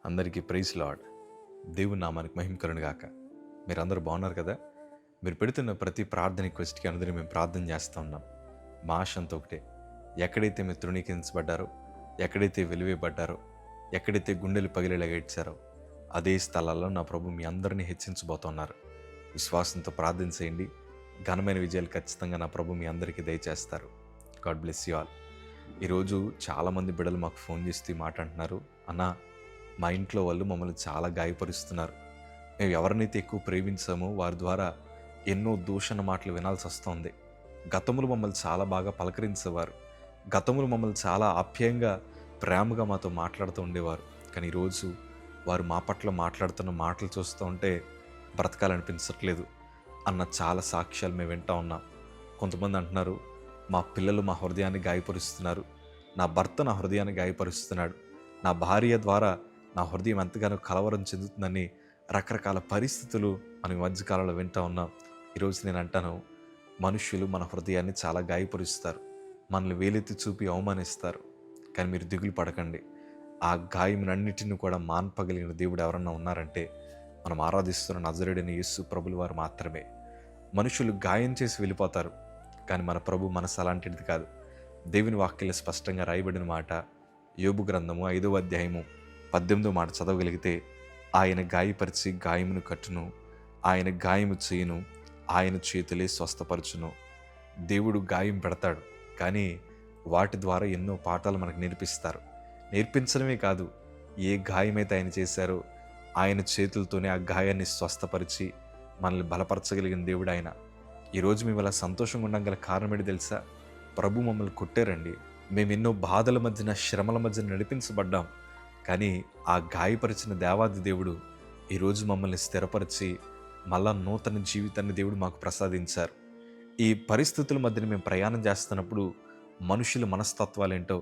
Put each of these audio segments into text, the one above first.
అందరికీ praise lord. దేవుని నామానికి మహిమ కలుగును గాక. మీరందరూ బాగున్నారు కదా? మీరు పెడుతున్న ప్రతి ప్రార్థన రిక్వెస్ట్కి అందరూ మేము ప్రార్థన చేస్తూ ఉన్నాం. మా ఆశ అంతా ఒకటే, ఎక్కడైతే మీరు తృణీకరించబడ్డారో, ఎక్కడైతే వెలివేయబడ్డారో, ఎక్కడైతే గుండెలు పగిలేలాగా ఏడ్చారో అదే స్థలాల్లో నా ప్రభు మీ అందరినీ హెచ్చించబోతున్నారు. విశ్వాసంతో ప్రార్థన చేయండి. ఘనమైన విజయాలు ఖచ్చితంగా నా ప్రభు మీ అందరికీ దయచేస్తారు. God bless you all. ఈరోజు చాలామంది బిడ్డలు మాకు ఫోన్ చేస్తూ మాట అంటున్నారు, అన్నా మా ఇంట్లో వాళ్ళు మమ్మల్ని చాలా గాయపరుస్తున్నారు. మేము ఎవరినైతే ఎక్కువ ప్రేమించామో వారి ద్వారా ఎన్నో దూషణ మాటలు వినాల్సి వస్తుంది. గతములు మమ్మల్ని చాలా బాగా పలకరించేవారు. గతములు మమ్మల్ని చాలా ఆప్యాయంగా ప్రేమగా మాతో మాట్లాడుతూ ఉండేవారు. కానీ ఈరోజు వారు మా పట్ల మాట్లాడుతున్న మాటలు చూస్తూ ఉంటే బ్రతకాలనిపించట్లేదు అన్న చాలా సాక్ష్యాలు మేము వింటూ ఉన్నాం. కొంతమంది అంటున్నారు, మా పిల్లలు మా హృదయాన్ని గాయపరుస్తున్నారు, నా భర్త నా హృదయాన్ని గాయపరుస్తున్నాడు, నా భార్య ద్వారా నా హృదయం ఎంతగానో కలవరం చెందుతుందని రకరకాల పరిస్థితులు మనం ఈ మధ్యకాలంలో వింటూ ఉన్నాం. ఈరోజు నేను అంటాను, మనుష్యులు మన హృదయాన్ని చాలా గాయపరుస్తారు, మనల్ని వేలెత్తి చూపి అవమానిస్తారు. కానీ మీరు దిగులు పడకండి. ఆ గాయములన్నిటిని కూడా మాన్పగలిగిన దేవుడు ఎవరన్నా ఉన్నారంటే మనం ఆరాధిస్తున్న నజరేయుడైన యేసు ప్రభుల వారు మాత్రమే. మనుషులు గాయం చేసి వెళ్ళిపోతారు, కానీ మన ప్రభు మనసు అలాంటిది కాదు. దేవుని వాక్యంలో స్పష్టంగా రాయబడిన మాట, యోబు గ్రంథము 5వ అధ్యాయము 18వ మాట చదవగలిగితే, ఆయన గాయపరిచి గాయమును కట్టును, ఆయన గాయము చేయును, ఆయన చేతులే స్వస్థపరచును. దేవుడు గాయం పెడతాడు, కానీ వాటి ద్వారా ఎన్నో పాఠాలు మనకు నేర్పిస్తారు. నేర్పించడమే కాదు, ఏ గాయమైతే ఆయన చేశారో ఆయన చేతులతోనే ఆ గాయాన్ని స్వస్థపరిచి మనల్ని బలపరచగలిగిన దేవుడు ఆయన. ఈరోజు మేము అలా సంతోషంగా ఉండగల కారణం ఏంటి తెలుసా? ప్రభు మమ్మల్ని కొట్టారండి. మేము ఎన్నో బాధల మధ్యన, శ్రమల మధ్యన నడిపించబడ్డాం. కానీ ఆ గాయపరిచిన దేవాది దేవుడు ఈరోజు మమ్మల్ని స్థిరపరిచి మళ్ళా నూతన జీవితాన్ని దేవుడు మాకు ప్రసాదించారు. ఈ పరిస్థితుల మధ్యన మేము ప్రయాణం చేస్తున్నప్పుడు మనుషుల మనస్తత్వాలేంటో,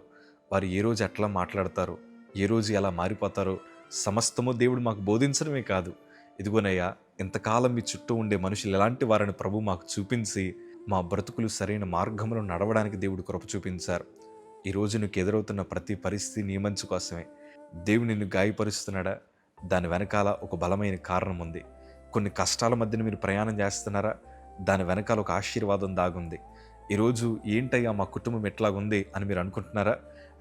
వారు ఏ రోజు ఎట్లా మాట్లాడతారో, ఏ రోజు ఎలా మారిపోతారో సమస్తము దేవుడు మాకు బోధించడమే కాదు, ఇదిగోనయ్యా ఇంతకాలం మీ చుట్టూ ఉండే మనుషులు ఎలాంటి వారిని ప్రభు మాకు చూపించి మా బ్రతుకులు సరైన మార్గంలో నడవడానికి దేవుడు కృప చూపించారు. ఈరోజు నీకు ఎదురవుతున్న ప్రతి పరిస్థితి నీ మంచి కోసమే. దేవుడు నిన్ను గాయపరుస్తున్నాడా? దాని వెనకాల ఒక బలమైన కారణం ఉంది. కొన్ని కష్టాల మధ్యన మీరు ప్రయాణం చేస్తున్నారా? దాని వెనకాల ఒక ఆశీర్వాదం దాగుంది. ఈరోజు ఏంటయ్యా మా కుటుంబం ఎట్లాగుంది అని మీరు అనుకుంటున్నారా?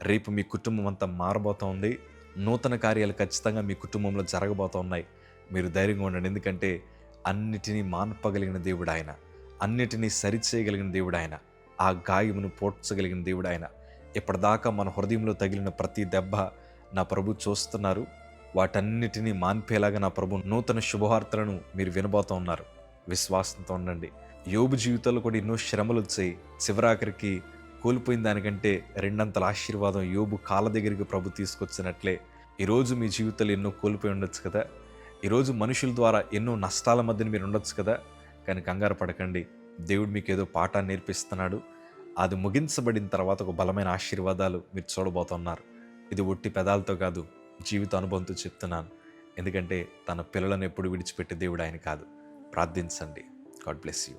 రేపు మీ కుటుంబం అంతా మారబోతూ ఉంది. నూతన కార్యాలు ఖచ్చితంగా మీ కుటుంబంలో జరగబోతూ ఉన్నాయి. మీరు ధైర్యంగా ఉండండి, ఎందుకంటే అన్నిటినీ మాన్పగలిగిన దేవుడు ఆయన, అన్నిటినీ సరిచేయగలిగిన దేవుడు ఆయన, ఆ గాయమును పోడ్చగలిగిన దేవుడు ఆయన. ఇప్పటిదాకా మన హృదయంలో తగిలిన ప్రతి దెబ్బ నా ప్రభు చూస్తున్నారు. వాటన్నిటినీ మాన్పేలాగా నా ప్రభు నూతన శుభవార్తలను మీరు వినబోతూ ఉన్నారు. విశ్వాసంతో ఉండండి. యోబు జీవితంలో కూడా ఎన్నో శ్రమలు వచ్చాయి. చివరాఖరికి కోల్పోయిన దానికంటే రెండంతల ఆశీర్వాదం యోబు కాళ్ళ దగ్గరికి ప్రభు తీసుకొచ్చినట్లే ఈరోజు మీ జీవితంలో ఎన్నో కోల్పోయి ఉండొచ్చు కదా. ఈరోజు మనుషుల ద్వారా ఎన్నో నష్టాల మధ్యన మీరు ఉండొచ్చు కదా. కానీ కంగారు పడకండి, దేవుడు మీకు ఏదో పాఠాన్ని నేర్పిస్తున్నాడు. అది ముగించబడిన తర్వాత ఒక బలమైన ఆశీర్వాదాలు మీరు చూడబోతున్నారు. ఇది ఒట్టి పెదాలతో కాదు, జీవిత అనుభవంతో చెప్తున్నాను. ఎందుకంటే తన పిల్లలను ఎప్పుడు విడిచిపెట్టే దేవుడు ఆయన కాదు. ప్రార్థించండి. God bless you.